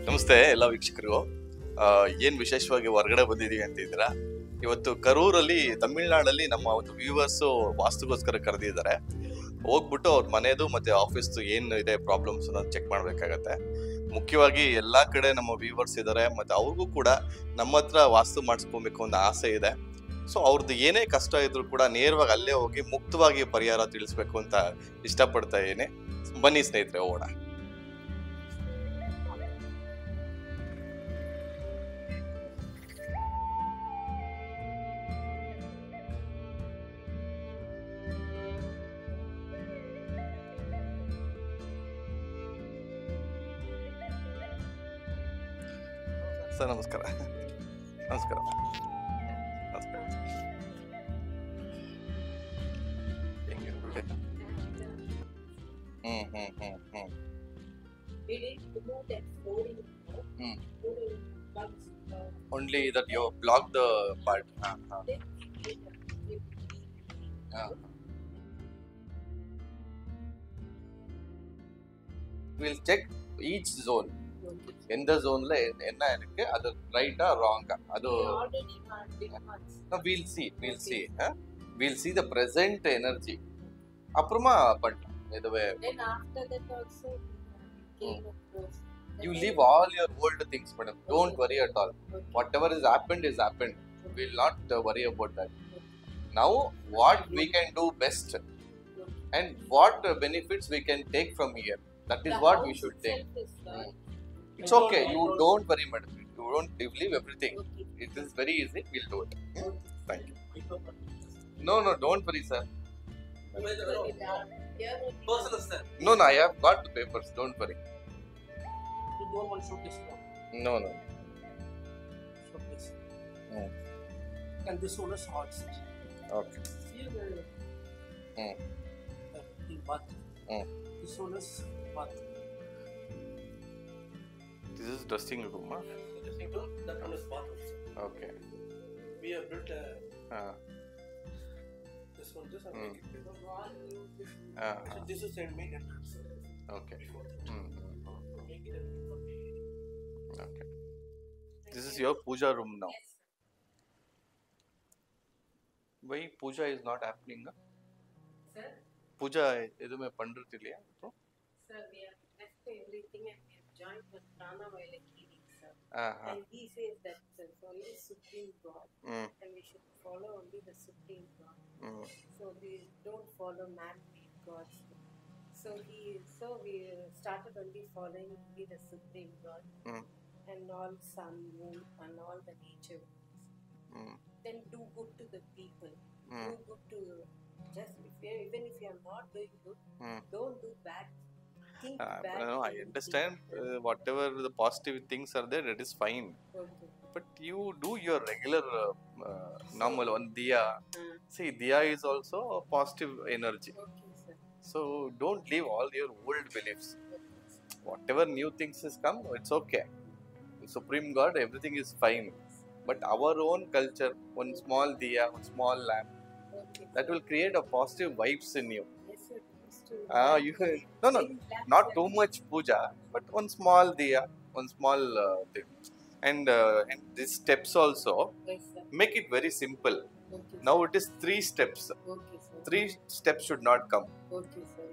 ನಮಸ್ತೆ ಎಲ್ಲ ವೀಕ್ಷಕರಿಗೂ. ಏನ್ ವಿಶೇಷವಾಗಿ ಹೊರಗಡೆ ಬಂದಿದೀವಿ ಅಂತಿದ್ದೀರಾ? ಇವತ್ತು ಕರೂರಲ್ಲಿ ತಮಿಳ್ನಾಡಲ್ಲಿ ನಮ್ಮ ಒಂದು ವ್ಯೂವರ್ಸ್ ವಾಸ್ತುಗೋಸ್ಕರ ಕರೆದಿದ್ದಾರೆ. ಹೋಗ್ಬಿಟ್ಟು ಅವ್ರ ಮನೆದು ಮತ್ತೆ ಆಫೀಸ್ದು ಏನ್ ಇದೆ ಪ್ರಾಬ್ಲಮ್ಸ್ ಅನ್ನೋದು ಚೆಕ್ ಮಾಡ್ಬೇಕಾಗತ್ತೆ. ಮುಖ್ಯವಾಗಿ ಎಲ್ಲಾ ಕಡೆ ನಮ್ಮ ವ್ಯೂವರ್ಸ್ ಇದ್ದಾರೆ, ಮತ್ತೆ ಅವ್ರಿಗೂ ಕೂಡ ನಮ್ಮ ಹತ್ರ ವಾಸ್ತು ಮಾಡಿಸ್ಕೊಬೇಕು ಅನ್ನೋ ಆಸೆ ಇದೆ. ಸೊ ಅವ್ರದ್ದು ಏನೇ ಕಷ್ಟ ಇದ್ರು ಕೂಡ ನೇರವಾಗಿ ಅಲ್ಲೇ ಹೋಗಿ ಮುಕ್ತವಾಗಿ ಪರಿಹಾರ ತಿಳಿಸ್ಬೇಕು ಅಂತ ಇಷ್ಟಪಡ್ತಾ ಇದ್ದೀನಿ. ಬನ್ನಿ ಸ್ನೇಹಿತರೆ, ಹೋಗೋಣ. ಸರ್ ನಮಸ್ಕಾರ. ನಮಸ್ಕಾರ. ನಮಸ್ಕಾರ. ಹೆಂಗಿರ್ಬಿಟ್ಟೆ? Only that you block the part. We'll check each zone. எந்த ஜோன்ல என்ன இருக்கு, அது ரைட்டா ராங்கா, அது we'll see the present energy. அப்புறமா பண்ணலாம் இதுவே. You leave all your old things, madam. Don't worry at all. Whatever is happened. We'll not worry about that. Now what we can do best and what benefits we can take from here, that is what we should take. It's okay. You don't worry, madam. You leave everything. It is very easy. We'll do it. Thank you. No, don't worry, sir. No, I have got the papers. Don't worry. You don't want to show this one? No. Show this. And this one is hot. Okay. Here the bath. This one is bath. This is dressing room, huh? Dressing room. That one is bathroom. Okay. We have built this one. This and make it bigger. So this is the main entrance. Okay. Okay. This is your puja room now. Yes, Why puja is not happening? sir. Puja edume pandritillaya? Sir, we have left everything and we have joined with Prana while healing, sir. Uh-huh. And he says that it's only Supreme God and we should follow only the Supreme God. So we don't follow man-made gods. So we started only following only the Supreme God and all sun, moon and all the nature. Then do good to the people. Do good to even if you are not doing good, don't do bad. Think bad. No, I understand. Whatever the positive things are there, that is fine. Okay. But you do your regular normal one diya. See, diya is also a positive energy. Okay, sir. So don't leave all your old beliefs. Whatever new things has come, it's okay. Supreme God, everything is fine. But our own culture, one small diya, one small lamp, Okay. that will create a positive vibes in you. Yes, sir. It's true. No, not too much puja, but one small diya, one small thing. And these steps also, Yes, sir. make it very simple. Okay. Now it is 3 steps. Okay, sir. 3 steps should not come. Okay, sir.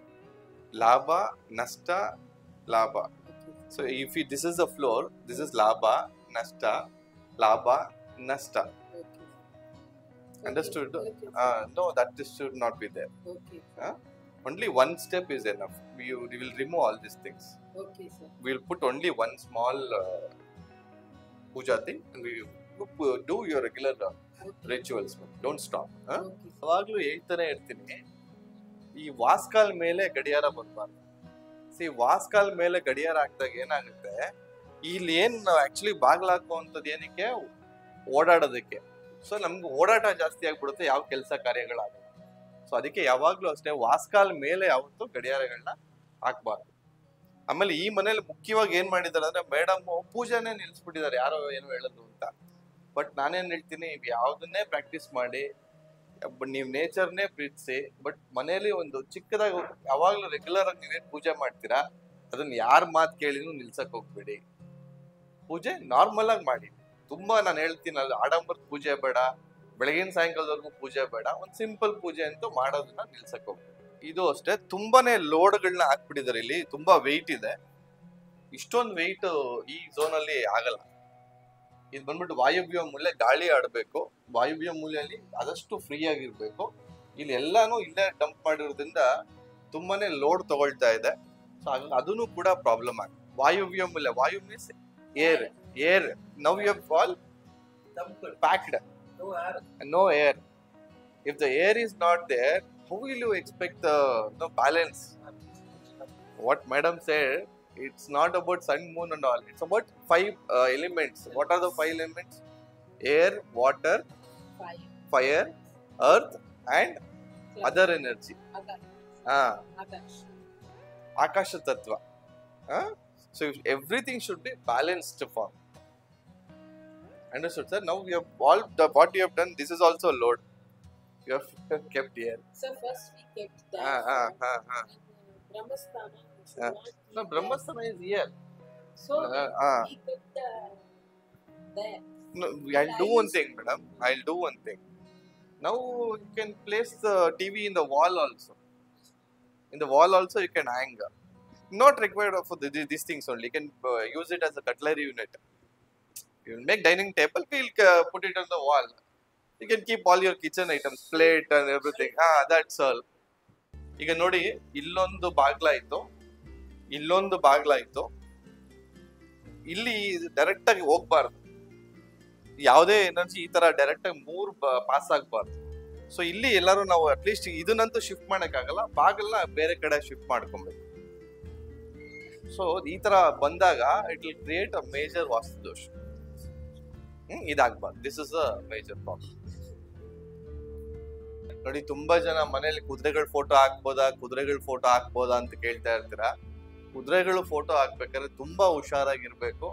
Labha, nasta, labha. Okay. So if this is the floor, this is labha, nasta, labha, nasta. Okay. Understood? Okay. No, that this should not be there. Okay. Only one step is enough. We will remove all these things. Okay, sir. We will put only one small puja thing and we will do your regular rituals. Don't stop. Okay. ಯಾವಾಗಲೂ ಹೇಳ್ತಾನೆ ಇರ್ತೀನಿ, ಈ ವಾಸ್ಕಾಲ್ ಮೇಲೆ ಗಡಿಯಾರ ಬರಬಾರ್ದು. ವಾಸ್ಕಾಲ್ ಮೇಲೆ ಗಡಿಯಾರ ಹಾಕಿದಾಗ ಏನಾಗುತ್ತೆ, ಇಲ್ಲಿ ಏನ್ ಆಕ್ಚುಲಿ ಬಾಗ್ಲಾಕುವಂಥದ್ದು ಏನಕ್ಕೆ, ಓಡಾಡೋದಕ್ಕೆ. ಸೊ ನಮ್ಗೆ ಓಡಾಟ ಜಾಸ್ತಿ ಆಗ್ಬಿಡುತ್ತೆ, ಯಾವ ಕೆಲಸ ಕಾರ್ಯಗಳಾಗಲ್ಲ. ಸೊ ಅದಕ್ಕೆ ಯಾವಾಗ್ಲೂ ಅಷ್ಟೇ ವಾಸ್ಕಾಲ್ ಮೇಲೆ ಯಾವತ್ತೂ ಗಡಿಯಾರಗಳನ್ನ ಹಾಕ್ಬಾರ್ದು. ಆಮೇಲೆ ಈ ಮನೇಲಿ ಮುಖ್ಯವಾಗಿ ಏನ್ ಮಾಡಿದಾರೆ ಅಂದ್ರೆ, ಮೇಡಮ್ ಪೂಜೆನೇ ನಿಲ್ಸ್ಬಿಟ್ಟಿದ್ದಾರೆ, ಯಾರೋ ಏನೋ ಹೇಳೋದು ಅಂತ. ಬಟ್ ನಾನೇನ್ ಹೇಳ್ತೀನಿ, ಯಾವ್ದನ್ನೇ ಪ್ರಾಕ್ಟೀಸ್ ಮಾಡಿ, ನೀವು ನೇಚರ್ನೇ ಪ್ರೀತಿಸಿ, ಬಟ್ ಮನೆಯಲ್ಲಿ ಒಂದು ಚಿಕ್ಕದಾಗಿ ಯಾವಾಗ್ಲೂ ರೆಗ್ಯುಲರ್ ಆಗಿ ನೀವೇನ್ ಪೂಜೆ ಮಾಡ್ತೀರಾ ಅದನ್ನ ಯಾರ ಮಾತು ಕೇಳಿನೂ ನಿಲ್ಸಕ್ ಹೋಗ್ಬೇಡಿ. ಪೂಜೆ ನಾರ್ಮಲ್ ಆಗಿ ಮಾಡಿ. ತುಂಬಾ ನಾನು ಹೇಳ್ತೀನಲ್ಲ, ಆಡಂಬರದ ಪೂಜೆ ಬೇಡ, ಬೆಳಗಿನ ಸಾಯಂಕಾಲದವರೆಗೂ ಪೂಜೆ ಬೇಡ, ಒಂದ್ ಸಿಂಪಲ್ ಪೂಜೆ ಅಂತೂ ಮಾಡೋದನ್ನ ನಿಲ್ಸಕ್ ಹೋಗ್ಬೇಕು. ಇದು ಅಷ್ಟೇ, ತುಂಬಾನೇ ಲೋಡ್ಗಳನ್ನ ಹಾಕ್ಬಿಟ್ಟಿದ್ದಾರೆ ಇಲ್ಲಿ, ತುಂಬಾ ವೆಯ್ಟ್ ಇದೆ. ಇಷ್ಟೊಂದು ವೆಯ್ಟ್ ಈ ಝೋನ್ ಅಲ್ಲಿ ಆಗಲ್ಲ. ಇದು ಬಂದ್ಬಿಟ್ಟು ವಾಯುವ್ಯ ಮೂಲೆ, ಗಾಳಿ ಆಡ್ಬೇಕು, ವಾಯುವ್ಯ ಮೂಲೆಯಲ್ಲಿ ಆದಷ್ಟು ಫ್ರೀ ಆಗಿರ್ಬೇಕು. ಇಲ್ಲಿ ಎಲ್ಲಾನು ಇಲ್ಲೇ ಡಂಪ್ ಮಾಡಿರೋದ್ರಿಂದ ತುಂಬಾನೇ ಲೋಡ್ ತಗೊಳ್ತಾ ಇದೆ. ಸೊ ಅದನ್ನು ಕೂಡ ಪ್ರಾಬ್ಲಮ್ ಆಗುತ್ತೆ. ವಾಯುವ್ಯ ಮೂಲೆ, ವಾಯು means air. Now you have all packed, no air. If the air is not there, how will you expect the balance? What madam said, it's not about sun, moon and all, it's about 5 elements. What are the 5 elements? Air, water, fire, earth and other energy. Akasha tattva. So everything should be balanced form. Understood, sir? Now we have all what you have done. This is also load. You have kept here. So first we kept that. Brahmasthana. No, Brahmasthana is here. So we kept there. No, I'll do one thing, madam. I'll do one thing. Now you can place the TV in the wall also. In the wall also you can hang. Not required for these things only. You can use it as a cutlery unit. You will make dining table, we'll put it on the wall. You can keep all your kitchen items, plate and everything. That's all. ಈಗ ನೋಡಿ, ಇಲ್ಲೊಂದು ಬಾಗ್ಲಾಯ್ತು, ಇಲ್ಲೊಂದು ಬಾಗ್ಲಾಯ್ತು. ಇಲ್ಲಿ direct ಆಗಿ ಹೋಗ್ಬಾರ್ದು. ಯಾವುದೇ energy ಈ ತರ ಡೈರೆಕ್ಟ್ ಆಗಿ 3 ಪಾಸ್ ಆಗ್ಬಾರ್ದು. ಸೊ ಇಲ್ಲಿ ಎಲ್ಲರೂ ನಾವು ಅಟ್ಲೀಸ್ಟ್ ಇದನ್ನಂತೂ ಶಿಫ್ಟ್ ಮಾಡಕ್ಕಾಗಲ್ಲ, ಬಾಗಲ್ನ ಬೇರೆ ಕಡೆ ಶಿಫ್ಟ್ ಮಾಡ್ಕೊಬೇಕು. ಸೊ ಈ ತರ ಬಂದಾಗ it will create a major vastu dosha. ಇದಾಗಬಾರ್ದು. This is a major problem. ನೋಡಿ, ತುಂಬಾ ಜನ ಮನೇಲಿ ಕುದುರೆಗಳ ಫೋಟೋ ಹಾಕ್ಬೋದಾ ಅಂತ ಕೇಳ್ತಾ ಇರ್ತೀರಾ. ಕುದುರೆಗಳು ಫೋಟೋ ಹಾಕ್ಬೇಕಾದ್ರೆ ತುಂಬಾ ಹುಷಾರಾಗಿರ್ಬೇಕು.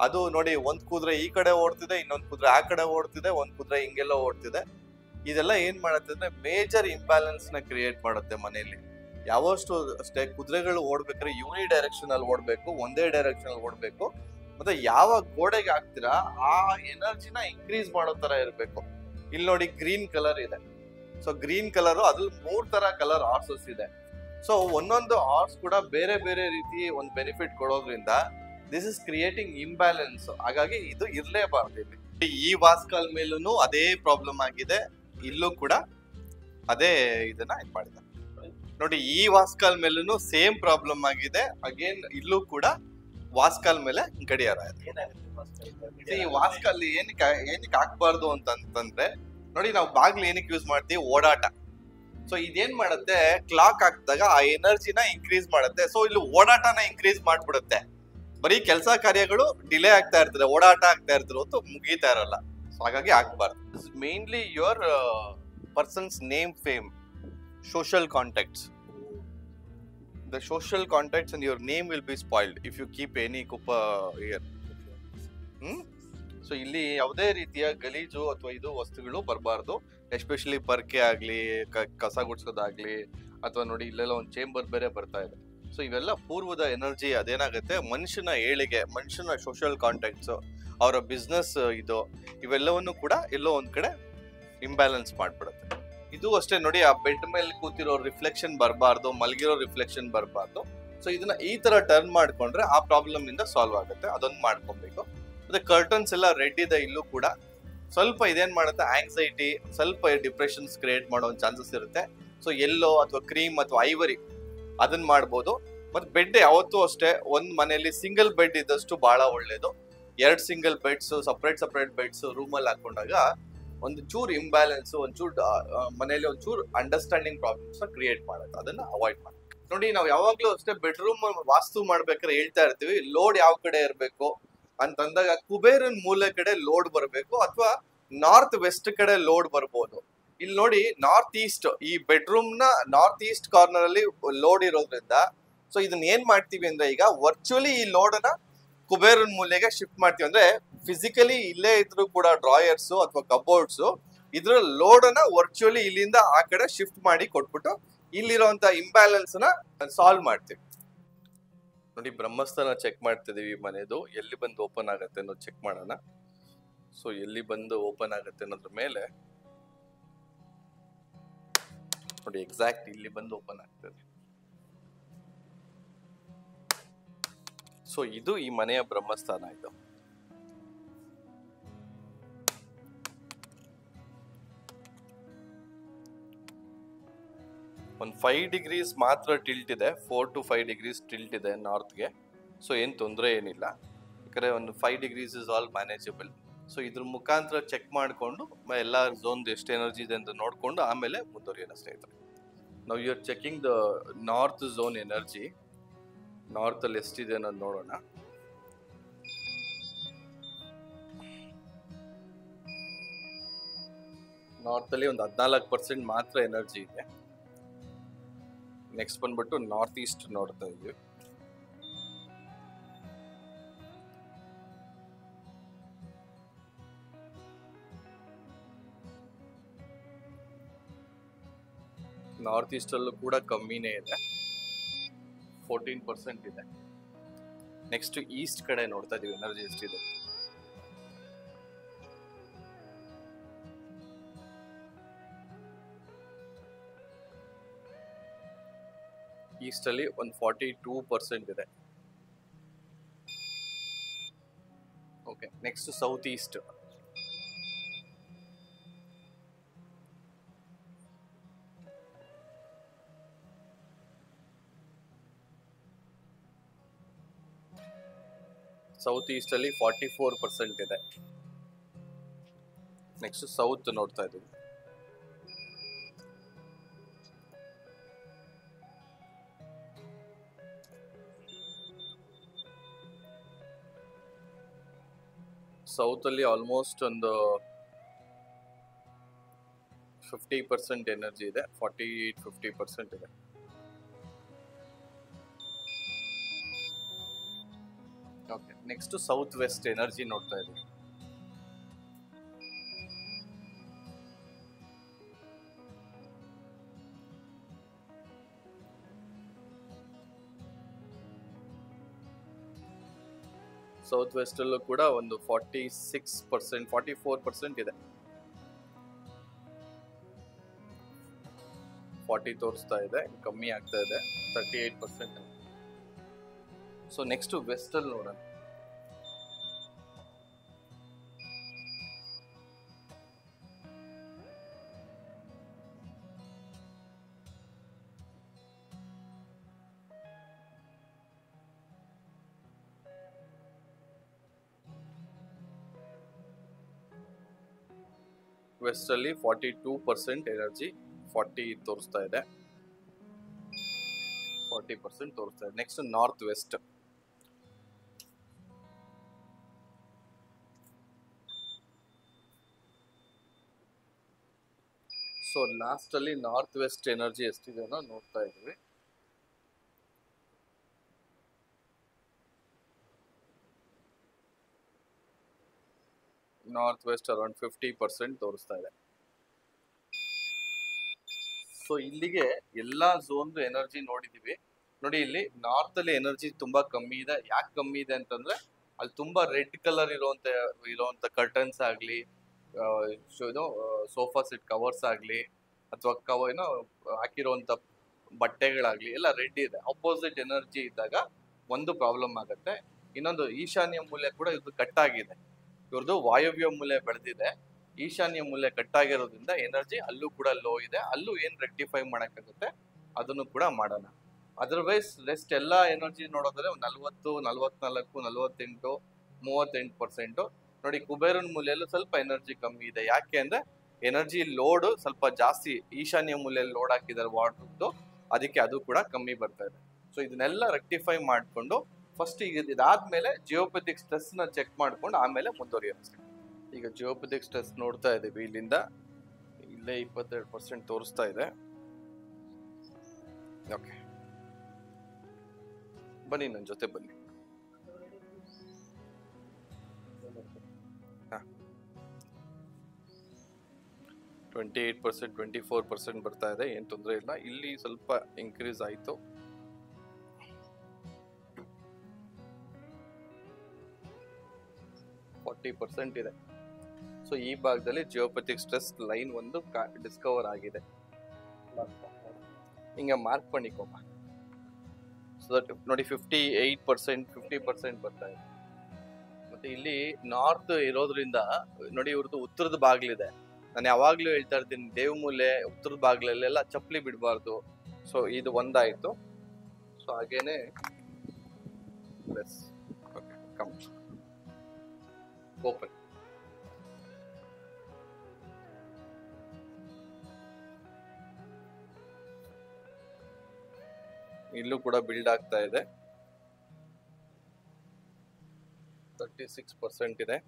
ಅದು ನೋಡಿ, ಒಂದ್ ಕುದುರೆ ಈ ಕಡೆ ಓಡ್ತಿದೆ, ಇನ್ನೊಂದ್ ಕುದುರೆ ಆ ಕಡೆ ಓಡ್ತಿದೆ, ಒಂದ್ ಕುದುರೆ ಹಿಂಗೆಲ್ಲ ಓಡ್ತಿದೆ. ಇದೆಲ್ಲ ಏನ್ ಮಾಡುತ್ತೆ ಅಂದ್ರೆ ಮೇಜರ್ ಇಂಬ್ಯಾಲೆನ್ಸ್ ನ ಕ್ರಿಯೇಟ್ ಮಾಡುತ್ತೆ ಮನೆಯಲ್ಲಿ. ಯಾವಷ್ಟು ಅಷ್ಟೇ ಕುದುರೆಗಳು ಓಡ್ಬೇಕಾದ್ರೆ ಯೂನಿ ಡೈರೆಕ್ಷನ್ ಅಲ್ಲಿ ಓಡ್ಬೇಕು, ಒಂದೇ ಡೈರೆಕ್ಷನ್ ಅಲ್ಲಿ ಓಡ್ಬೇಕು. ಮತ್ತೆ ಯಾವ ಗೋಡೆಗೆ ಹಾಕ್ತೀರಾ ಆ ಎನರ್ಜಿನ ಇನ್ಕ್ರೀಸ್ ಮಾಡೋ ತರ ಇರ್ಬೇಕು. ಇಲ್ಲಿ ನೋಡಿ, ಗ್ರೀನ್ ಕಲರ್ ಇದೆ. ಸೊ ಗ್ರೀನ್ ಕಲರ್ ಅದ್ರಲ್ಲಿ 3 ತರ ಕಲರ್ ಹಾರ್ಸಸ್ ಇದೆ. ಸೊ ಒಂದೊಂದು ಹಾರ್ಸ್ ಕೂಡ ಬೇರೆ ಬೇರೆ ರೀತಿ ಒಂದು ಬೆನಿಫಿಟ್ ಕೊಡೋದ್ರಿಂದ ದಿಸ್ ಇಸ್ ಕ್ರಿಯೇಟಿಂಗ್ ಇಂಬ್ಯಾಲೆನ್ಸ್. ಹಾಗಾಗಿ ಇದು ಇರ್ಲೇಬಾರ್ದು. ಇಲ್ಲಿ ಈ ವಾಸ್ಕಾಲ್ ಮೇಲೂ ಅದೇ ಪ್ರಾಬ್ಲಮ್ ಆಗಿದೆ, ಇಲ್ಲೂ ಕೂಡ ಅದೇ ಇದನ್ನ ಇದು ಮಾಡಿದ್ದಾರೆ. ನೋಡಿ, ಈ ವಾಸ್ಕಾಲ್ ಮೇಲೂ ಸೇಮ್ ಪ್ರಾಬ್ಲಮ್ ಆಗಿದೆ. ಅಗೇನ್ ಇಲ್ಲೂ ಕೂಡ ವಾಸ್ಕಾಲ್ ಮೇಲೆ ಗಡಿಯಾರ ಇದೆ. ಈ ವಾಸ್ಕಾಲ್ ಏನಕ್ಕೆ ಹಾಕ್ಬಾರ್ದು ಅಂತಂದ್ರೆ, ನೋಡಿ, ನಾವು ಬಾಗ್ಲು ಏನಕ್ಕೆ ಯೂಸ್ ಮಾಡ್ತೀವಿ? ಓಡಾಟ. ಸೊ ಇದೇನ್ ಮಾಡುತ್ತೆ, ಕ್ಲಾಕ್ ಹಾಕಿದಾಗ ಆ ಎನರ್ಜಿನ ಇನ್ಕ್ರೀಸ್ ಮಾಡುತ್ತೆ. ಸೊ ಇಲ್ಲಿ ಓಡಾಟನ ಇನ್ಕ್ರೀಸ್ ಮಾಡ್ಬಿಡುತ್ತೆ. ಬರೀ ಕೆಲಸ ಕಾರ್ಯಗಳು ಡಿಲೇ ಆಗ್ತಾ ಇರ್ತದೆ, ಓಡಾಟ ಆಗ್ತಾ ಇರ್ತಾರೆ ಹೊತ್ತು ಮುಗೀತಾ ಇರಲ್ಲ. ಸೊ ಹಾಗಾಗಿ ಹಾಕ್ಬಾರ್ದು. Mainly your persons name, fame, social contacts. The social contacts and your name will be spoiled if you keep any kupa here. So ಇಲ್ಲಿ ಯಾವುದೇ ರೀತಿಯ ಗಲೀಜು ಅಥವಾ ಇದು ವಸ್ತುಗಳು ಬರಬಾರ್ದು. ಎಸ್ಪೆಷಲಿ ಪರ್ಕೆ ಆಗ್ಲಿ, ಕಸ ಗುಡ್ಸೋದಾಗ್ಲಿ, ಅಥವಾ ನೋಡಿ ಇಲ್ಲೆಲ್ಲ ಒಂದು ಚೇಂಬರ್ ಬೇರೆ ಬರ್ತಾ ಇದೆ. ಸೊ ಇವೆಲ್ಲ ಪೂರ್ವದ ಎನರ್ಜಿ. ಅದೇನಾಗುತ್ತೆ, ಮನುಷ್ಯನ ಏಳಿಗೆ, ಮನುಷ್ಯನ ಸೋಷಿಯಲ್ ಕಾಂಟ್ಯಾಕ್ಟ್ಸ್, ಅವರ ಬಿಸ್ನೆಸ್ ಇವೆಲ್ಲವನ್ನು ಕೂಡ ಎಲ್ಲೋ ಒಂದ್ ಕಡೆ ಇಂಬ್ಯಾಲೆನ್ಸ್ ಮಾಡ್ಬಿಡುತ್ತೆ. ಇದು ಅಷ್ಟೇ ನೋಡಿ, ಆ ಬೆಡ್ ಮೇಲೆ ಕೂತಿರೋ ರಿಫ್ಲೆಕ್ಷನ್ ಬರಬಾರ್ದು, ಮಲಗಿರೋ ರಿಫ್ಲೆಕ್ಷನ್ ಬರಬಾರ್ದು. ಸೊ ಇದನ್ನ ಈ ತರ ಟರ್ನ್ ಮಾಡ್ಕೊಂಡ್ರೆ ಆ ಪ್ರಾಬ್ಲಮ್ ಇಂದ ಸಾಲ್ವ್ ಆಗುತ್ತೆ. ಅದೊಂದು ಮಾಡ್ಕೊಬೇಕು. ಮತ್ತೆ ಕರ್ಟನ್ಸ್ ಎಲ್ಲ ರೆಡ್ ಇದೆ, ಇಲ್ಲೂ ಕೂಡ ಸ್ವಲ್ಪ ಇದೇನ್ ಮಾಡುತ್ತೆ, ಆಂಗ್ಸೈಟಿ, ಸ್ವಲ್ಪ ಡಿಪ್ರೆಷನ್ಸ್ ಕ್ರಿಯೇಟ್ ಮಾಡೋ ಚಾನ್ಸಸ್ ಇರುತ್ತೆ. ಸೊ ಎಲ್ಲೋ ಅಥವಾ ಕ್ರೀಮ್ ಅಥವಾ ಐವರಿ ಅದನ್ನ ಮಾಡ್ಬೋದು. ಮತ್ತೆ ಬೆಡ್ ಯಾವತ್ತೂ ಅಷ್ಟೇ ಒಂದ್ ಮನೆಯಲ್ಲಿ ಸಿಂಗಲ್ ಬೆಡ್ ಇದ್ದಷ್ಟು ಬಹಳ ಒಳ್ಳೇದು. 2 ಸಿಂಗಲ್ ಬೆಡ್ಸ್, ಸಪ್ರೇಟ್ ಬೆಡ್ಸ್ ರೂಮಲ್ಲಿ ಹಾಕೊಂಡಾಗ ಒಂದು ಚೂರು ಇಂಬ್ಯಾಲೆನ್ಸ್, ಒಂಚೂರು ಮನೆಯಲ್ಲಿ ಒಂಚೂರು ಅಂಡರ್ಸ್ಟ್ಯಾಂಡಿಂಗ್ ಪ್ರಾಬ್ಲಮ್ಸ್ ಕ್ರಿಯೇಟ್ ಮಾಡುತ್ತೆ. ಅದನ್ನ ಅವಾಯ್ಡ್ ಮಾಡಿ. ನೋಡಿ, ನಾವು ಯಾವಾಗ್ಲೂ ಅಷ್ಟೇ ಬೆಡ್ರೂಮ್ ವಾಸ್ತು ಮಾಡ್ಬೇಕಾದ್ರೆ ಹೇಳ್ತಾ ಇರ್ತೀವಿ, ಲೋಡ್ ಯಾವ ಕಡೆ ಇರಬೇಕು ಅಂತಂದಾಗ ಕುಬೇರನ್ ಮೂಲೆ ಕಡೆ ಲೋಡ್ ಬರಬೇಕು, ಅಥವಾ ನಾರ್ತ್ ವೆಸ್ಟ್ ಕಡೆ ಲೋಡ್ ಬರ್ಬೋದು. ಇಲ್ಲಿ ನೋಡಿ, ನಾರ್ತ್ ಈಸ್ಟ್, ಈ ಬೆಡ್ರೂಮ್ ನ ನಾರ್ತ್ ಈಸ್ಟ್ ಕಾರ್ನರ್ ಅಲ್ಲಿ ಲೋಡ್ ಇರೋದ್ರಿಂದ, ಸೊ ಇದನ್ನ ಏನ್ ಮಾಡ್ತೀವಿ ಅಂದ್ರೆ, ಈಗ ವರ್ಚುವಲಿ ಈ ಲೋಡ್ ಅನ್ನ ಕುಬೇರನ್ ಮೂಲೆಗೆ ಶಿಫ್ಟ್ ಮಾಡ್ತೀವಿ. ಅಂದ್ರೆ ಫಿಸಿಕಲಿ ಇಲ್ಲೇ ಇದ್ರು ಕೂಡ ಡ್ರಾಯರ್ಸ್ ಅಥವಾ ಕಬೋರ್ಡ್ಸ್ ಇದ್ರ ಲೋಡ್ ಅನ್ನ ವರ್ಚುವಲಿ ಇಲ್ಲಿಂದ ಆ ಕಡೆ ಶಿಫ್ಟ್ ಮಾಡಿ ಕೊಟ್ಬಿಟ್ಟು ಇಲ್ಲಿರುವಂತ ಇಂಬ್ಯಾಲೆನ್ಸ್ ನ ಸಾಲ್ವ್ ಮಾಡ್ತೀವಿ. ನೋಡಿ ಬ್ರಹ್ಮಸ್ಥಾನ ಚೆಕ್ ಮಾಡ್ತಿದೀವಿ ಮನೆದು ಎಲ್ಲಿ ಬಂದು ಓಪನ್ ಆಗತ್ತೆ ಅನ್ನೋದು ಚೆಕ್ ಮಾಡೋಣ. ಸೊ ಎಲ್ಲಿ ಬಂದು ಓಪನ್ ಆಗತ್ತೆ ಅನ್ನೋದ್ರ ಮೇಲೆ ನೋಡಿ ಎಕ್ಸಾಕ್ಟ್ ಇಲ್ಲಿ ಬಂದು ಓಪನ್ ಆಗ್ತದೆ. ಸೊ ಇದು ಈ ಮನೆಯ ಬ್ರಹ್ಮಸ್ಥಾನ. ಇದು ಒಂದು 5 ಡಿಗ್ರೀಸ್ ಮಾತ್ರ ಟಿಲ್ಟ್ ಇದೆ, 4 to 5 ಡಿಗ್ರೀಸ್ ಟಿಲ್ಟ್ ಇದೆ ನಾರ್ತ್ಗೆ. ಸೊ ಏನು ತೊಂದರೆ ಏನಿಲ್ಲ, ಯಾಕಂದರೆ ಒಂದು 5 degrees is all manageable. So ಇದ್ರ ಮುಖಾಂತರ ಚೆಕ್ ಮಾಡಿಕೊಂಡು ಎಲ್ಲ ಝೋನ್ ಎಷ್ಟು ಎನರ್ಜಿ ಇದೆ ಅಂತ ನೋಡಿಕೊಂಡು ಆಮೇಲೆ ಮುಂದುವರಿಯೋಣ ಸ್ನೇಹಿತರೆ. ನಾವು you are checking the north zone energy. ನಾರ್ತಲ್ಲಿ ಎಷ್ಟಿದೆ ಅನ್ನೋದು ನೋಡೋಣ. ನಾರ್ತಲ್ಲಿ ಒಂದು 14% ಮಾತ್ರ ಎನರ್ಜಿ ಇದೆ. ನೆಕ್ಸ್ಟ್ ಬಂದ್ಬಿಟ್ಟು ನಾರ್ತ್ ಈಸ್ಟ್ ನೋಡ್ತಾ ಇದ್ವಿ. ನಾರ್ತ್ ಈಸ್ಟ್ ಅಲ್ಲೂ ಕೂಡ ಕಮ್ಮಿನೇ ಇದೆ, 14% ಇದೆ. ನೆಕ್ಸ್ಟ್ ಈಸ್ಟ್ ಕಡೆ ನೋಡ್ತಾ ಇದೀವಿ ಎನರ್ಜಿ ಎಷ್ಟಿದೆ. ಈಸ್ಟ್ ಅಲ್ಲಿ ಒಂದು 42% ಇದೆ. Okay, next south East. South East ಅಲ್ಲಿ 44% ಇದೆ. ನೆಕ್ಸ್ಟ್ ಸೌತ್ ನೋಡ್ತಾ ಇದ್ದೀವಿ. ಸೌತ್ ಅಲ್ಲಿ ಆಲ್ಮೋಸ್ಟ್ ಒಂದು 50% ಎನರ್ಜಿ ಇದೆ, 48-50% ಇದೆ. Okay, next south west energy ನೋಡ್ತಾ ಇದ್ದೀವಿ. ಸೌತ್ ವೆಸ್ಟ್ ಅಲ್ಲೂ ಕೂಡ ಒಂದು 46%, 44% ಇದೆ. 40 ತೋರಿಸ್ತಾ ಇದೆ, ಕಮ್ಮಿ ಆಗ್ತಾ ಇದೆ, 38%. ಸೊ ನೆಕ್ಸ್ಟ್ ವೆಸ್ಟ್ ಅಲ್ಲಿ ನೋಡೋಣ. ವೆಸ್ಟ್ ಅಲ್ಲಿ 42% ಎನರ್ಜಿ, 40 ತೋರಿಸ್ತಾ ಇದೆ, 40% ತೋರಿಸ್ತಾ ಇದೆ. Next north west. So last ಅಲ್ಲಿ ನಾರ್ತ್ ವೆಸ್ಟ್ ಎನರ್ಜಿ ಎಷ್ಟಿದೆ ಅನ್ನೋ ನೋಡ್ತಾ ಇದ್ವಿ. ನಾರ್ತ್ ವೆಸ್ಟ್ ಅರೌಂಡ್ 50% ತೋರಿಸ್ತಾ ಇದೆ. ಸೊ ಇಲ್ಲಿಗೆ ಎಲ್ಲಾ ಝೋನ್ ಎನರ್ಜಿ ನೋಡಿದೀವಿ. ನೋಡಿ, ಇಲ್ಲಿ ನಾರ್ತ್ ಅಲ್ಲಿ ಎನರ್ಜಿ ತುಂಬಾ ಕಮ್ಮಿ ಇದೆ. ಯಾಕೆ ಕಮ್ಮಿ ಇದೆ ಅಂತಂದ್ರೆ ಅಲ್ಲಿ ತುಂಬಾ ರೆಡ್ ಕಲರ್ ಇರೋಂತ ಕರ್ಟನ್ಸ್ ಆಗ್ಲಿ, ಸೋಫಾ ಸೆಟ್ ಕವರ್ಸ್ ಆಗ್ಲಿ, ಅಥವಾ ಹಾಕಿರುವಂತ ಬಟ್ಟೆಗಳಾಗ್ಲಿ ಎಲ್ಲ ರೆಡ್ ಇದೆ. ಅಪೋಸಿಟ್ ಎನರ್ಜಿ ಇದ್ದಾಗ ಒಂದು ಪ್ರಾಬ್ಲಮ್ ಆಗುತ್ತೆ. ಇನ್ನೊಂದು ಈಶಾನ್ಯ ಮೂಲೆ ಕೂಡ ಇದು ಕಟ್ ಆಗಿದೆ. ಇವ್ರದ್ದು ವಾಯವ್ಯ ಮೂಲೆ ಬೆಳೆದಿದೆ, ಈಶಾನ್ಯ ಮೂಲೆ ಕಟ್ ಆಗಿರೋದ್ರಿಂದ ಎನರ್ಜಿ ಅಲ್ಲೂ ಕೂಡ ಲೋ ಇದೆ. ಅಲ್ಲೂ ಏನ್ ರೆಕ್ಟಿಫೈ ಮಾಡಕ್ಕಾಗುತ್ತೆ ಅದನ್ನು ಕೂಡ ಮಾಡೋಣ. ಅದರ್ವೈಸ್ ರೆಸ್ಟ್ ಎಲ್ಲ ಎನರ್ಜಿ ನೋಡೋದ್ರೆ 40, 44, 48, 38%. ನೋಡಿ, ಕುಬೇರನ್ ಮೂಲೆಯಲ್ಲೂ ಸ್ವಲ್ಪ ಎನರ್ಜಿ ಕಮ್ಮಿ ಇದೆ. ಯಾಕೆ ಅಂದ್ರೆ ಎನರ್ಜಿ ಲೋಡ್ ಸ್ವಲ್ಪ ಜಾಸ್ತಿ ಈಶಾನ್ಯ ಮೂಲೆಯಲ್ಲಿ ಲೋಡ್ ಹಾಕಿದ್ದಾರೆ ವಾಟರ್ದು, ಅದಕ್ಕೆ ಅದು ಕೂಡ ಕಮ್ಮಿ ಬರ್ತಾ ಇದೆ. ಸೊ ಇದನ್ನೆಲ್ಲ ರೆಕ್ಟಿಫೈ ಮಾಡ್ಕೊಂಡು ಫಸ್ಟ್ ಈಗ ಇದಾದ್ಮೇಲೆ ಜಿಯೋಪೆಥಿಕ್ ಸ್ಟ್ರೆಸ್ ನ ಚೆಕ್ ಮಾಡ್ಕೊಂಡು ಆಮೇಲೆ ಮುಂದುವರಿಯೋಣ. ಈಗ ಜಿಯೋಪೆಥಿಕ್ ಸ್ಟ್ರೆಸ್ ನೋಡ್ತಾ ಇದೀವಿ. ಇಲ್ಲಿಂದ ಇಲ್ಲೇ 22% ತೋರಿಸ್ತಾ ಇದೆ. ಓಕೆ, ಬನ್ನಿ ನನ್ನ ಜೊತೆ ಬನ್ನಿ. 28%, 24% ಬರ್ತಾ ಇದೆ, ಏನ್ ತೊಂದರೆ ಇಲ್ಲ. ಇಲ್ಲಿ ಸ್ವಲ್ಪ ಇನ್ಕ್ರೀಸ್ ಆಯ್ತು. 40% ಇದೆ. ಸೊ ಈ ಭಾಗದಲ್ಲಿ ಜಿಯೋಪಥಿಕ್ ಸ್ಟ್ರೆಸ್ ಲೈನ್ ಒಂದು ಡಿಸ್ಕವರ್ ಆಗಿದೆ. ಹಿಂಗೆ ಮಾರ್ಕ್ பண்ணிக்கோமா. ಸೊ ದಟ್ ನೋಡಿ 58% 50% ಬರ್ತಾ ಇದೆ. ಮತ್ತೆ ಇಲ್ಲಿ ನಾರ್ತ್ ಇರೋದ್ರಿಂದ ನೋಡಿ ಇವ್ರದ್ದು ಉತ್ತರದ ಬಾಗ್ಲಿದೆ. ನಾನು ಯಾವಾಗ್ಲೂ ಹೇಳ್ತಾ ಇರ್ತೀನಿ ದೇವಮೂಲೆ ಉತ್ತರದ ಬಾಗ್ಲಲ್ಲೆಲ್ಲ ಚಪ್ಪಲಿ ಬಿಡಬಾರ್ದು. ಸೊ ಇದು ಒಂದಾಯ್ತು. ಸೊ ಹಾಗೇನೆ ಕಮ್ ಓಪನ್. ಇಲ್ಲೂ ಕೂಡ ಬಿಲ್ಡ್ ಆಗ್ತಾ ಇದೆ. 36% ಇದೆ.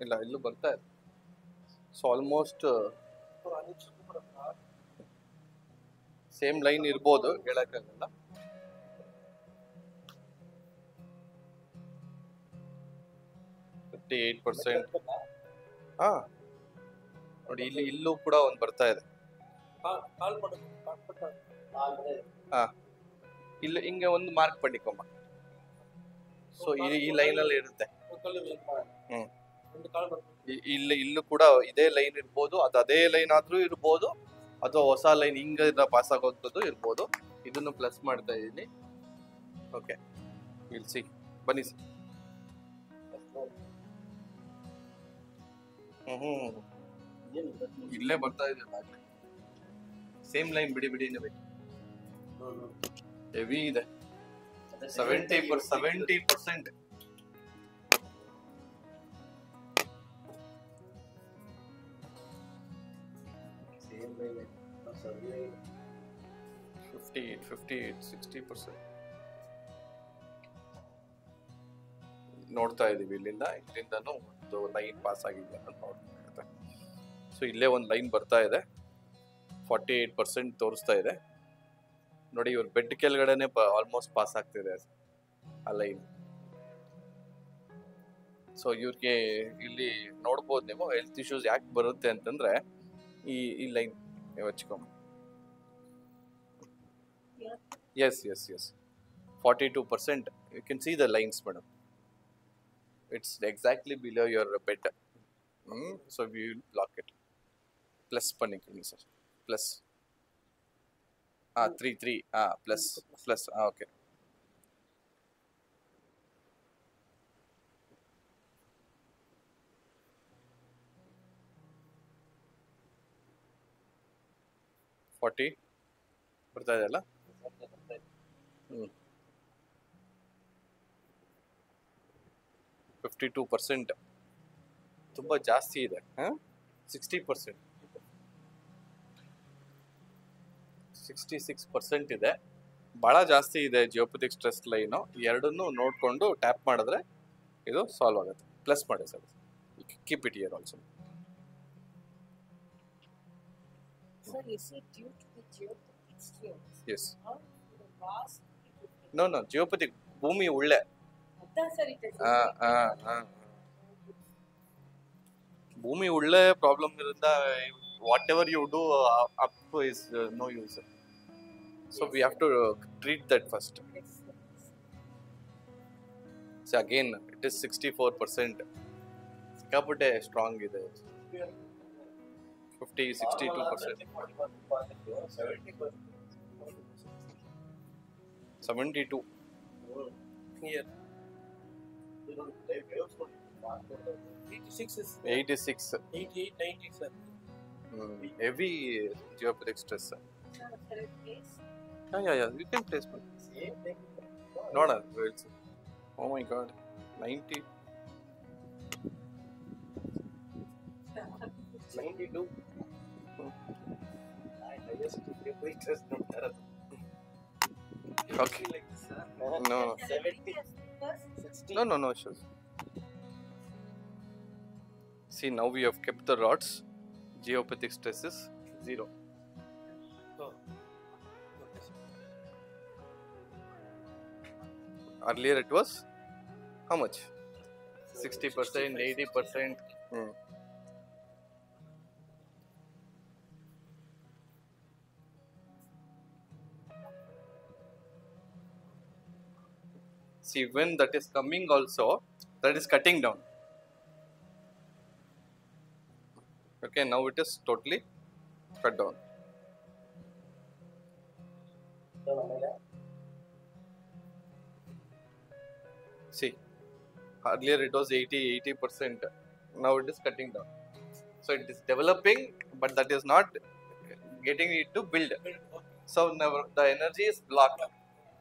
ಇಲ್ಲ ಇಲ್ಲೂ ಬರ್ತಾ ಇದೆ. ಸೊ ಆಲ್ಮೋಸ್ಟ್ ಸೇಮ್ ಲೈನ್ ಇರ್ಬೋದು, ಹೇಳಕ್ಕಾಗಲ್ಲ. ಹಾ ನೋಡಿ ಇಲ್ಲಿ ಇಲ್ಲೂ ಕೂಡ ಒಂದು ಬರ್ತಾ ಇದೆ. ಹಾ ಇಲ್ಲಿ ಹಿಂಗೆ ಒಂದು ಮಾರ್ಕ್ ಪಡಿಕೊಂಬ. ಸೊ ಈ ಲೈನ್ ಅಲ್ಲಿ ಇರುತ್ತೆ. ಇಲ್ಲಿ ಇಲ್ಲೂ ಕೂಡ ಇದೇ ಲೈನ್ ಇರ್ಬೋದು, ಅದು ಅದೇ ಲೈನ್ ಆದ್ರೂ ಇರ್ಬೋದು, ಅಥವಾ ಹೊಸ ಲೈನ್ ಹಿಂಗ ಪಾಸ್ ಆಗೋದು ಇರ್ಬೋದು. ಇದನ್ನು ಪ್ಲಸ್ ಮಾಡ್ತಾ ಇದ್ದೀನಿ. ಓಕೆ ಸಿ ಬನ್ನಿ ಸರ್. ಇಲ್ಲೇ ಬರ್ತಾ ಇದೆ. ಸೇಮ್ ಲೈನ್ ಬಿಡಿ ಬಿಡಿ ಹೆವಿ ಇದೆ. 70%. 60%. ನೋಡ್ತಾ ಇದೀವಿ ಇಲ್ಲಿಂದನೂ ಒಂದು ಲೈನ್ ಪಾಸ್ ಆಗಿದೆ ಅಂತ ನೋಡ್ತಾ. ಸೊ ಇಲ್ಲೇ ಒಂದು ಲೈನ್ ಬರ್ತಾ ಇದೆ. 48% ತೋರಿಸ್ತಾ ಇದೆ. ನೋಡಿ ಇವ್ರ ಬೆಡ್ ಕೆಳಗಡೆನೆ ಆಲ್ಮೋಸ್ಟ್ ಪಾಸ್ ಆಗ್ತಿದೆ ಆ ಲೈನ್. ಸೊ ಇವ್ರಿಗೆ ಇಲ್ಲಿ ನೋಡ್ಬೋದು ನೀವು ಹೆಲ್ತ್ ಇಶ್ಯೂಸ್ ಯಾಕೆ ಬರುತ್ತೆ ಅಂತಂದ್ರೆ ಈ ಲೈನ್ ಹಚ್ಕೊಂಡ್. Yes 42%. You can see the lines madam. It's exactly below your bed. So we will block it. Plus panikuni sir. Plus. 3. Plus. Okay. $40 ಬರ್ತಾ ಇದೆ ಅಲ್ಲ? 52%. ತುಂಬಾ ಜಾಸ್ತಿ ಇದೆ. 60%. 66% ಇದೆ. ಬಹಳ ಜಾಸ್ತಿ ಇದೆ ಜಿಯೋಪಥಿಕ್ ಸ್ಟ್ರೆಸ್ ಲೈನ್. ಎರಡನ್ನೂ ನೋಡ್ಕೊಂಡು ಟ್ಯಾಪ್ ಮಾಡಿದ್ರೆ ಇದು ಸಾಲ್ವ್ ಆಗುತ್ತೆ. ಪ್ಲಸ್ ಮಾಡಿ sir. Keep it here also. Sir, is it due to the geopathic stress? Yes. Or the vast? No, geopathic ಭೂಮಿ ಉಳ್ಳೆ. Sir, it is. ಭೂಮಿ ಉಳ್ಳೆ ಪ್ರಾಬ್ಲಮ್ ಇರೋದ್ರಿಂದ whatever you do up is no use. So we have to treat that first. So again it is 64%. ಸಿಕ್ಕಾಪಟ್ಟೆ strong ಇದೆ. 62%. 72. Here. 86. 88, 90, sir. Heavy geopathic stress. Place? Yeah. You can place one. No. Oh my God. 90. 92. Okay. No. 70. 60. No issues. See, now we have kept the rods. Geopathic stress is 0. Earlier it was how much? 60%, 80%. See, when that is coming also, that is cutting down. Okay, now it is totally cut down. See, earlier it was 80%. Now it is cutting down. So it is developing, but that is not getting it to build. So never, the energy is blocked.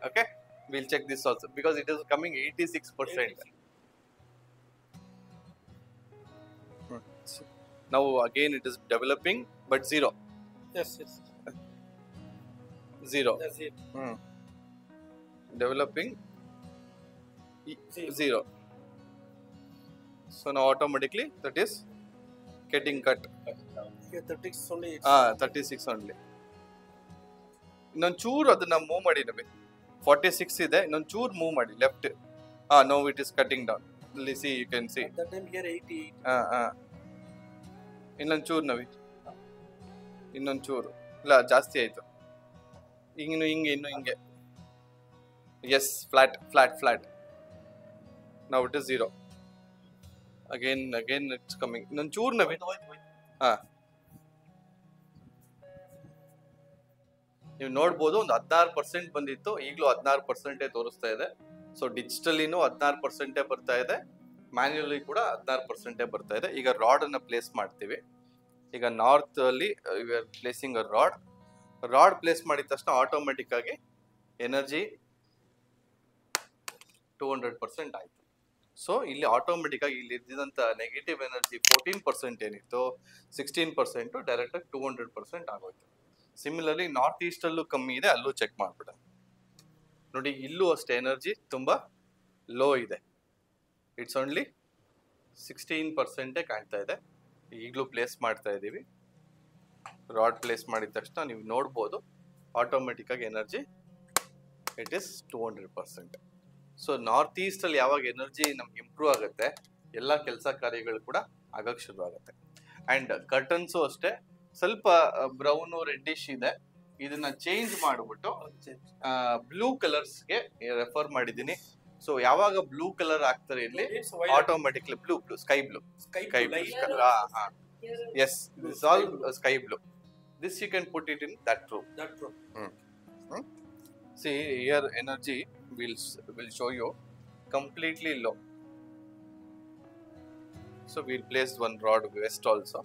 Okay, we'll check this also because it is coming 86%. Now again it is developing, but zero. Yes. Zero. That's it. Developing zero. So now automatically that is getting cut. Yeah, 36 only. 36 only. ಇನ್ನೊಂದು ಚೂರು ಅದನ್ನ move ಮಾಡಿ ನಮಗೆ 46 ಇದೆ, ಇನ್ನೊಂದು ಚೂರು move ಮಾಡಿ left. No it is cutting down. ಇಲ್ಲಿ see you can see. That time here 88. ಇನ್ನೊಂದು ಚೂರು ನವಿ, ಇನ್ನೊಂದು ಚೂರು. ಇಲ್ಲ ಜಾಸ್ತಿ ಆಯ್ತು. ಇನ್ನು ಹಿಂಗೆ. Yes, flat. Now it is zero. Again it's coming. ಇನ್ನೊಂದು ಚೂರು ನವಿ. ನೀವು ನೋಡ್ಬೋದು ಒಂದು 16% ಬಂದಿತ್ತು, ಈಗಲೂ 16% ತೋರಿಸ್ತಾ ಇದೆ. ಸೊ ಡಿಜಿಟಲಿನೂ 16% ಬರ್ತಾ ಇದೆ, ಮ್ಯಾನ್ಯುಯಲಿ ಕೂಡ 16% ಬರ್ತಾ ಇದೆ. ಈಗ ರಾಡ್ ಅನ್ನ ಪ್ಲೇಸ್ ಮಾಡ್ತೀವಿ. ಈಗ ನಾರ್ತ್ ಅಲ್ಲಿ we are placing a rod place ಮಾಡಿದ ತಕ್ಷಣ ಆಟೋಮೆಟಿಕ್ ಆಗಿ ಎನರ್ಜಿ 200% ಆಯ್ತು. ಸೊ ಇಲ್ಲಿ ಆಟೋಮೆಟಿಕ್ ಆಗಿ ಇಲ್ಲಿ ಇದ್ದಂತ ನೆಗೆಟಿವ್ ಎನರ್ಜಿ 14% ಏನಿತ್ತು, 16% ಡೈರೆಕ್ಟ್ ಆಗಿ 200% ಆಗೋಯ್ತು. ಸಿಮಿಲರ್ಲಿ ನಾರ್ತ್ ಈಸ್ಟ್ ಅಲ್ಲೂ ಕಮ್ಮಿ ಇದೆ, ಅಲ್ಲೂ ಚೆಕ್ ಮಾಡ್ಬಿಡ ನೋಡಿ. ಇಲ್ಲೂ ಅಷ್ಟೇ ಎನರ್ಜಿ ತುಂಬಾ ಲೋ ಇದೆ. ಇಟ್ಸ್ ಓನ್ಲಿ 16% ಕಾಣ್ತಾ ಇದೆ. ಈಗಲೂ ಪ್ಲೇಸ್ ಮಾಡ್ತಾ ಇದ್ದೀವಿ. ರಾಡ್ ಪ್ಲೇಸ್ ಮಾಡಿದ ತಕ್ಷಣ ನೀವು ನೋಡ್ಬೋದು ಆಟೋಮೆಟಿಕ್ ಆಗಿ energy it is 200%. So north East ಅಲ್ಲಿ ಯಾವಾಗ ಎನರ್ಜಿ ನಮ್ಗೆ ಇಂಪ್ರೂವ್ ಆಗುತ್ತೆ, ಎಲ್ಲ ಕೆಲಸ ಕಾರ್ಯಗಳು ಕೂಡ ಆಗಕ್ಕೆ ಶುರು ಆಗುತ್ತೆ. ಅಂಡ್ ಕರ್ಟನ್ಸು ಅಷ್ಟೇ ಸ್ವಲ್ಪ ಬ್ರೌನ್ ರೆಡ್ಡಿಶ್ ಇದೆ, ಇದನ್ನ ಚೇಂಜ್ ಮಾಡಿಬಿಟ್ಟು ಬ್ಲೂ ಕಲರ್ಸ್ಗೆ ರೆಫರ್ ಮಾಡಿದ್ದೀನಿ. ಸೊ ಯಾವಾಗ ಬ್ಲೂ ಕಲರ್ ಆಗ್ತಾರೆ ಇಲ್ಲಿ automatically blue sky blue yes, this all sky blue. This you can put it in that room. See here energy will show you completely low. So we'll place one rod west also.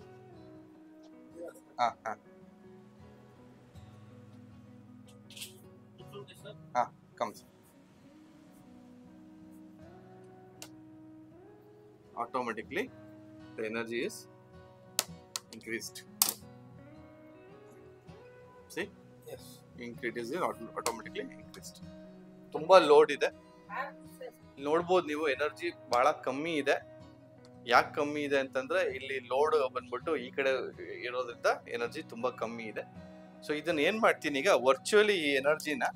Comes. Automatically the energy is increased. See? Yes. Increase is automatically increased. ತುಂಬಾ load ಇದೆ, ನೋಡ್ಬೋದು ನೀವು. Energy ಬಹಳ ಕಮ್ಮಿ ಇದೆ. ಯಾಕೆ ಕಮ್ಮಿ ಇದೆ ಅಂತಂದ್ರೆ ಇಲ್ಲಿ ಲೋಡ್ ಬಂದ್ಬಿಟ್ಟು ಈ ಕಡೆ ಇರೋದ್ರಿಂದ ಎನರ್ಜಿ ತುಂಬಾ ಕಮ್ಮಿ ಇದೆ. ಸೊ ಇದನ್ನ ಏನ್ ಮಾಡ್ತೀನಿ, ಈಗ ವರ್ಚುವಲಿ ಈ ಎನರ್ಜಿನ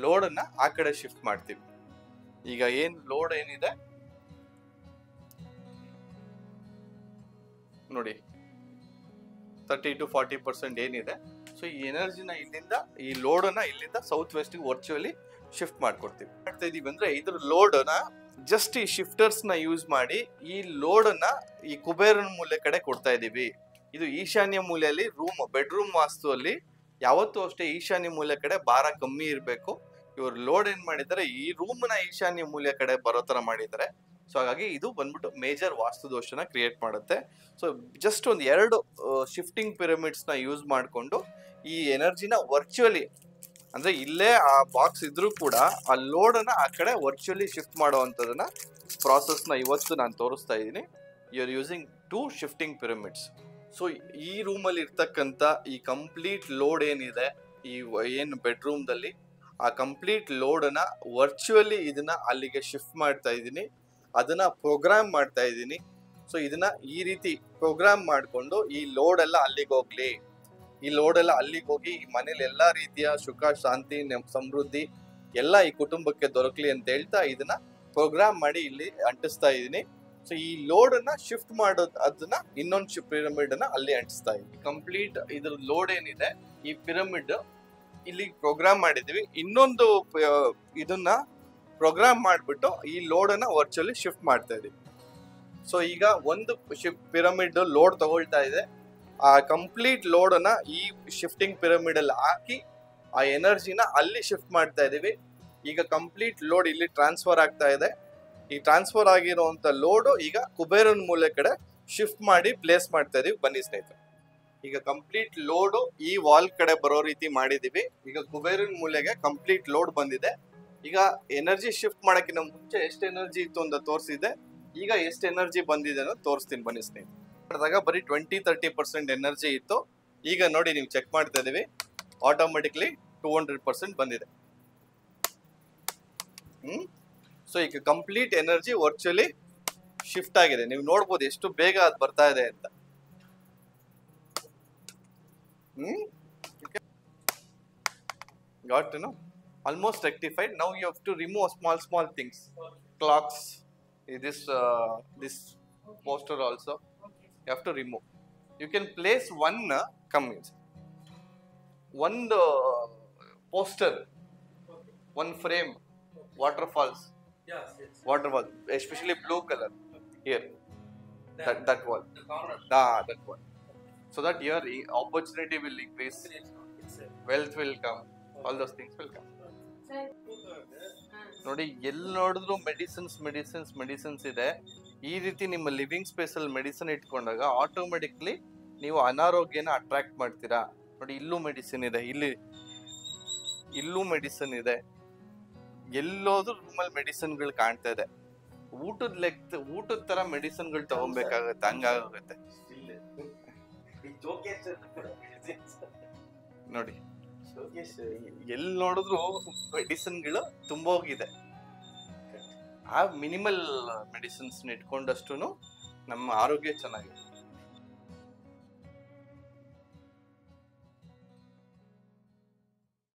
ಲೋಡ್ ಅನ್ನ ಆ ಕಡೆ ಶಿಫ್ಟ್ ಮಾಡ್ತೀವಿ. ಈಗ ಏನ್ ಲೋಡ್ ಏನಿದೆ ನೋಡಿ, 30 to 40% ಏನಿದೆ. ಸೊ ಈ ಎನರ್ಜಿನ ಇಲ್ಲಿಂದ, ಈ ಲೋಡ್ ಅನ್ನ ಇಲ್ಲಿಂದ ಸೌತ್ ವೆಸ್ಟ್ ವರ್ಚುವಲಿ ಶಿಫ್ಟ್ ಮಾಡ್ಕೊಡ್ತೀವಿ. ಮಾಡ್ತಾ ಇದೀವಿ ಅಂದ್ರೆ ಇದ್ರ ಲೋಡ್ ನ ಜಸ್ಟ್ ಈ ಶಿಫ್ಟರ್ಸ್ ನ ಯೂಸ್ ಮಾಡಿ ಈ ಲೋಡ್ ಅನ್ನ ಈ ಕುಬೇರನ ಮೂಲೆ ಕಡೆ ಕೊಡ್ತಾ ಇದೀವಿ. ಇದು ಈಶಾನ್ಯ ಮೂಲೆಯಲ್ಲಿ ಬೆಡ್ರೂಮ್ ವಾಸ್ತುವಲ್ಲಿ ಯಾವತ್ತೂ ಅಷ್ಟೇ ಈಶಾನ್ಯ ಮೂಲೆ ಕಡೆ ಭಾರ ಕಮ್ಮಿ ಇರಬೇಕು. ಇವ್ರು ಲೋಡ್ ಏನ್ ಮಾಡಿದ್ದಾರೆ, ಈ ರೂಮ್ ನ ಈಶಾನ್ಯ ಮೂಲೆ ಕಡೆ ಬರೋ ತರ ಮಾಡಿದ್ದಾರೆ. ಸೊ ಹಾಗಾಗಿ ಇದು ಬಂದ್ಬಿಟ್ಟು ಮೇಜರ್ ವಾಸ್ತು ದೋಷನ ಕ್ರಿಯೇಟ್ ಮಾಡುತ್ತೆ. ಸೊ ಜಸ್ಟ್ ಒಂದು 2 ಶಿಫ್ಟಿಂಗ್ ಪಿರಮಿಡ್ಸ್ ನ ಯೂಸ್ ಮಾಡಿಕೊಂಡು ಈ ಎನರ್ಜಿನ ವರ್ಚುವಲಿ, ಅಂದ್ರೆ ಇಲ್ಲೇ ಆ ಬಾಕ್ಸ್ ಇದ್ರೂ ಕೂಡ ಆ ಲೋಡ್ ಅನ್ನ ಆ ಕಡೆ ವರ್ಚುವಲಿ ಶಿಫ್ಟ್ ಮಾಡುವಂತದನ್ನ ಪ್ರಾಸೆಸ್ ನ ಇವತ್ತು ನಾನು ತೋರಿಸ್ತಾ ಇದ್ದೀನಿ. You are using 2 shifting pyramids. So ಈ ರೂಮ್ ಅಲ್ಲಿ ಇರ್ತಕ್ಕಂಥ ಈ ಕಂಪ್ಲೀಟ್ ಲೋಡ್ ಏನಿದೆ, ಈ ಏನು ಬೆಡ್ರೂಮ್ ದಲ್ಲಿ, ಆ ಕಂಪ್ಲೀಟ್ ಲೋಡ್ ಅನ್ನ ವರ್ಚುವಲಿ ಇದನ್ನ ಅಲ್ಲಿಗೆ ಶಿಫ್ಟ್ ಮಾಡ್ತಾ ಇದ್ದೀನಿ, ಅದನ್ನ ಪ್ರೋಗ್ರಾಮ್ ಮಾಡ್ತಾ ಇದ್ದೀನಿ. ಸೊ ಇದನ್ನ ಈ ರೀತಿ ಪ್ರೋಗ್ರಾಮ್ ಮಾಡಿಕೊಂಡು ಈ ಲೋಡ್ ಎಲ್ಲ ಅಲ್ಲಿಗೆ ಹೋಗ್ಲಿ, ಈ ಲೋಡ್ ಎಲ್ಲ ಅಲ್ಲಿಗೆ ಹೋಗಿ ಈ ಮನೇಲಿ ಎಲ್ಲಾ ರೀತಿಯ ಸುಖ, ಶಾಂತಿ, ಸಮೃದ್ಧಿ ಎಲ್ಲ ಈ ಕುಟುಂಬಕ್ಕೆ ದೊರಕಲಿ ಅಂತ ಹೇಳ್ತಾ ಇದನ್ನ ಪ್ರೋಗ್ರಾಮ್ ಮಾಡಿ ಇಲ್ಲಿ ಅಂಟಿಸ್ತಾ ಇದ್ದೀನಿ. ಸೊ ಈ ಲೋಡ್ ಅನ್ನ ಶಿಫ್ಟ್ ಮಾಡೋದು, ಅದನ್ನ ಇನ್ನೊಂದು ಪಿರಮಿಡ್ ಅನ್ನ ಅಲ್ಲಿ ಅಂಟಿಸ್ತಾ ಇದ್ದೀನಿ. ಕಂಪ್ಲೀಟ್ ಇದ್ರ ಲೋಡ್ ಏನಿದೆ, ಈ ಪಿರಮಿಡ್ ಇಲ್ಲಿ ಪ್ರೋಗ್ರಾಮ್ ಮಾಡಿದೀವಿ. ಇನ್ನೊಂದು ಇದನ್ನ ಪ್ರೋಗ್ರಾಮ್ ಮಾಡಿಬಿಟ್ಟು ಈ ಲೋಡನ್ನ ವರ್ಚುವಲಿ ಶಿಫ್ಟ್ ಮಾಡ್ತಾ ಇದೀವಿ. ಸೊ ಈಗ ಒಂದು ಪಿರಮಿಡ್ ಲೋಡ್ ತಗೊಳ್ತಾ ಇದೆ, ಆ ಕಂಪ್ಲೀಟ್ ಲೋಡನ್ನ ಈ ಶಿಫ್ಟಿಂಗ್ ಪಿರಮಿಡ್ ಅಲ್ಲಿ ಹಾಕಿ ಆ ಎನರ್ಜಿನ ಅಲ್ಲಿ ಶಿಫ್ಟ್ ಮಾಡ್ತಾ ಇದೀವಿ. ಈಗ ಕಂಪ್ಲೀಟ್ ಲೋಡ್ ಇಲ್ಲಿ ಟ್ರಾನ್ಸ್ಫರ್ ಆಗ್ತಾ ಇದೆ. ಈ ಟ್ರಾನ್ಸ್ಫರ್ ಆಗಿರುವಂತ ಲೋಡ್ ಈಗ ಕುಬೇರನ್ ಮೂಲೆ ಕಡೆ ಶಿಫ್ಟ್ ಮಾಡಿ ಪ್ಲೇಸ್ ಮಾಡ್ತಾ ಇದೀವಿ. ಬನ್ನಿ ಸ್ನೇಹಿತರೆ, ಈಗ ಕಂಪ್ಲೀಟ್ ಲೋಡ್ ಈ ವಾಲ್ ಕಡೆ ಬರೋ ರೀತಿ ಮಾಡಿದೀವಿ. ಈಗ ಕುಬೇರನ್ ಮೂಲೆಗೆ ಕಂಪ್ಲೀಟ್ ಲೋಡ್ ಬಂದಿದೆ. ಈಗ ಎನರ್ಜಿ ಶಿಫ್ಟ್ ಮಾಡಕ್ಕಿಂತ ಮುಂಚೆ ಎಷ್ಟು ಎನರ್ಜಿ ಇತ್ತು ಅಂತ ತೋರಿಸಿದೆ, ಈಗ ಎಷ್ಟು ಎನರ್ಜಿ ಬಂದಿದೆ ಅನ್ನೋದು ತೋರಿಸ್ತೀನಿ ಬನ್ನಿ ಸ್ನೇಹಿತರೆ. ಬರೀ 20-30% ಎನರ್ಜಿ ಇತ್ತು. ಈಗ ನೋಡಿ ನೀವು ಚೆಕ್ ಮಾಡ್ತಾ ಇದೀವಿ, ಆಟೋಮೆಟಿಕ್ಲಿ 200% ಬಂದಿದೆ. ಸೊ ಈಗ ಕಂಪ್ಲೀಟ್ ಎನರ್ಜಿ ವರ್ಚುವಲಿ ಶಿಫ್ಟ್ ಆಗಿದೆ. ನೀವು ನೋಡ್ಬೋದು ಎಷ್ಟು ಬೇಗ ಅದು ಬರ್ತಾ ಇದೆ ಅಂತ. got to know almost rectified. Now you have to remove small things, clocks, this poster also you have to remove. You can place one poster, one frame, waterfalls, waterfall, especially blue color here, that wall, that one, so that your opportunity will increase, wealth will come, all those things will come. ನೋಡಿ, ಎಲ್ಲಿ ನೋಡಿದ್ರು medicines ಇದೆ. ಈ ರೀತಿ ನಿಮ್ಮ living space ಅಲ್ಲಿ medicine ಇಟ್ಕೊಂಡಾಗ automatically ನೀವು ಅನಾರೋಗ್ಯನ ಅಟ್ರಾಕ್ಟ್ ಮಾಡ್ತೀರಾ. ನೋಡಿ, ಇಲ್ಲೂ ಮೆಡಿಸಿನ್ ಇದೆ, ಇಲ್ಲೂ ಮೆಡಿಸಿನ್ ಇದೆ, ಎಲ್ಲೋದ್ರೂ ರೂಮಲ್ಲಿ ಮೆಡಿಸಿನ್ಗಳು ಕಾಣ್ತಾ ಇದೆ. ಊಟದ ತರ ಮೆಡಿಸಿನ್ಗಳು ತಗೊಬೇಕಾಗತ್ತೆ, ಹಂಗಾಗುತ್ತೆ ನೋಡಿ. ಎಲ್ಲಿ ನೋಡಿದ್ರು ಮೆಡಿಸಿನ್ಗಳು ತುಂಬೋಗಿದೆ. ಆ ಮಿನಿಮಲ್ ಮೆಡಿಸಿನ್ಸ್ ಇಟ್ಕೊಂಡಷ್ಟು ನಮ್ಮ ಆರೋಗ್ಯ ಚೆನ್ನಾಗಿದೆ.